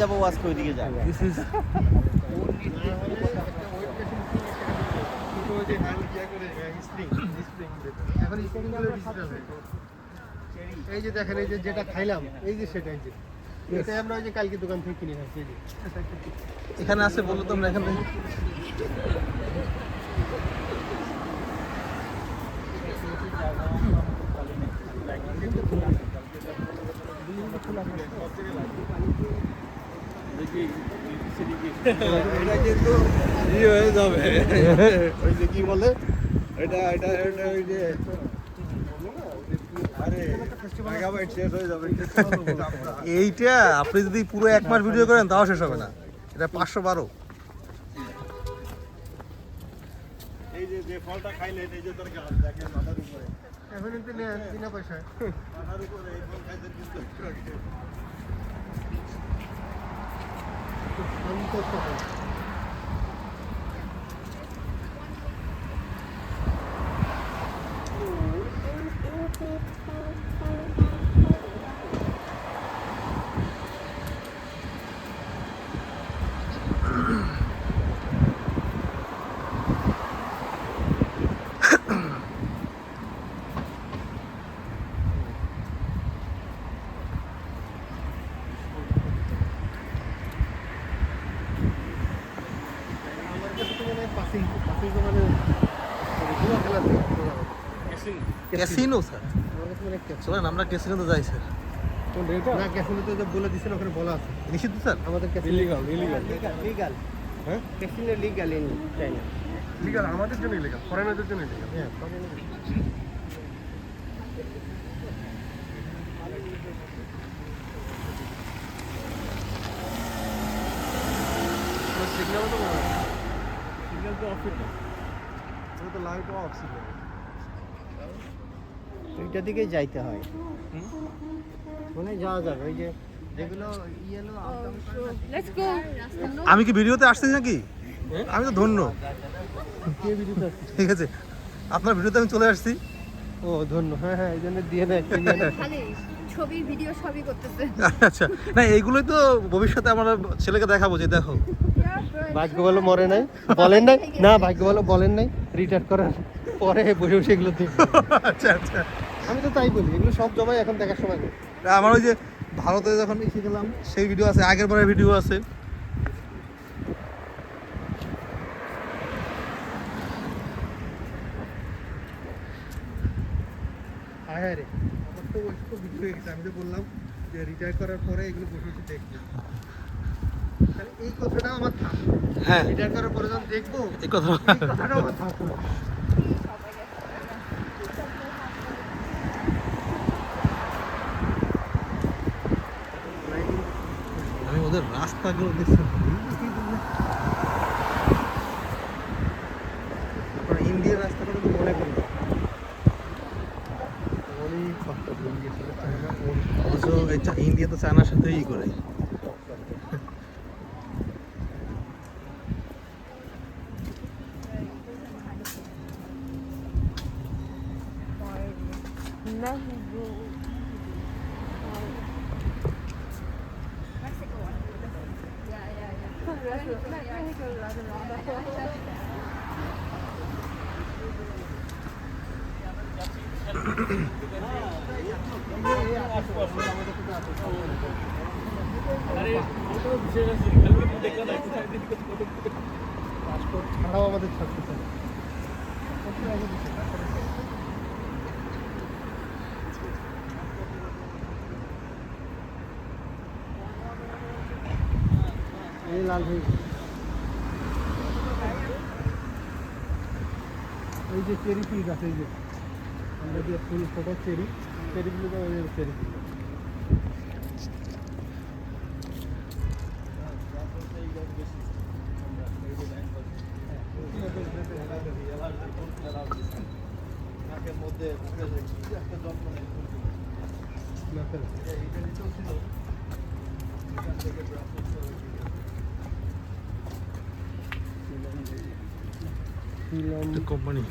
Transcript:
যাবো আজকে ওইদিকে যাবো। এই যে দেখেন, এই যে যেটা খাইলাম, এই যে সেটাই যে এটাই আমরা ওই যে কালকে দোকান থেকে কিনে খাচ্ছি। এখানে আছে বললো তোমরা এখানে কি বলে এটা ওই যে এইটা আপনি যদি পুরো 1 মাস ভিডিও করেন তাও শেষ হবে না। এটা 512। এই যে ফলটা খাইলেন, এই যে তোর গাছ দেখেন মাথার উপরে, এখন কিন্তু বিনা পয়সায় মাথার উপরে এই ফল খাইতে কিন্তু ক্যাসিনো স্যার, চলেন আমরা ক্যাসিনোতে যাই স্যার। না, ক্যাসিনোতে যে বলে দিছেন ওখানে বলা আছে নিষিদ্ধ স্যার? আমাদের ক্যাসিনো লিগ্যাল, হ্যাঁ casino legal in China. Legal আমাদের জন্য ইলিগ্যাল, ফরেনারদের জন্য ইলিগ্যাল। হ্যাঁ, সিগন্যাল তো সিগন্যাল তো অফ, তো লাইট অফ সিগন্যাল। ওইটা দিকে যাইতে হয়, মানে যাওয়া যাবে ওই যে যেগুলো ইয়েলো। আমি কি ভিডিওতে আসছি নাকি? আমি তো ধন্য। ঠিক আছে, আপনার ভিডিওতে আমি চলে আসছি। ও ধন্য, হ্যাঁ হ্যাঁ, এই জন্য দিয়ে দেয় ছবি ভিডিও সবই করতেছে। আচ্ছা, না এইগুলোই তো ভবিষ্যতে আমরা ছেলেকে দেখাবো যে দেখো। ভাগ্য ভালো মরে নাই, বলেন নাই না, ভাগ্য ভালো বলেন নাই, রিটায়ার করার পরে বসে বসে এগুলো দেখি। আচ্ছা আচ্ছা, আমি তো তাই বলি, এগুলো সব জমাই এখন দেখার সময় নেই। আমার ওই যে ভারতে যখন এসে গেলাম সেই ভিডিও আছে, আগের বারের ভিডিও আছে। হ্যাঁ রে, আমার তো ওই তো ভিডিও হয়ে গেছে। আমি তো বললাম যে রিটায়ার করার পরে এগুলো বসে বসে দেখবো, তাহলে এই কথাটা আমার থাকবে। হ্যাঁ, রিটায়ার করার পরে যখন দেখবো এই কথা এই কথাটাও আমার থাকবে। আমি ওদের রাস্তাগুলো দেখছি, ইন্ডিয়ার রাস্তাটা তো মনে করি অনেক কষ্ট, ইন্ডিয়ার সাথে চায়না অথচ ইন্ডিয়া তো চায়নার সাথে ই করে। পাসপোর্ট ছাড়াও আমাদের থাকতে চায়। এই লাল ভাই, এই যে চেরি ফুল গাছ, এই যে আমরা যে ফুল ছোট চেরি, চেরিগুলো তো ওই চেরি ফুল। কোম্পানি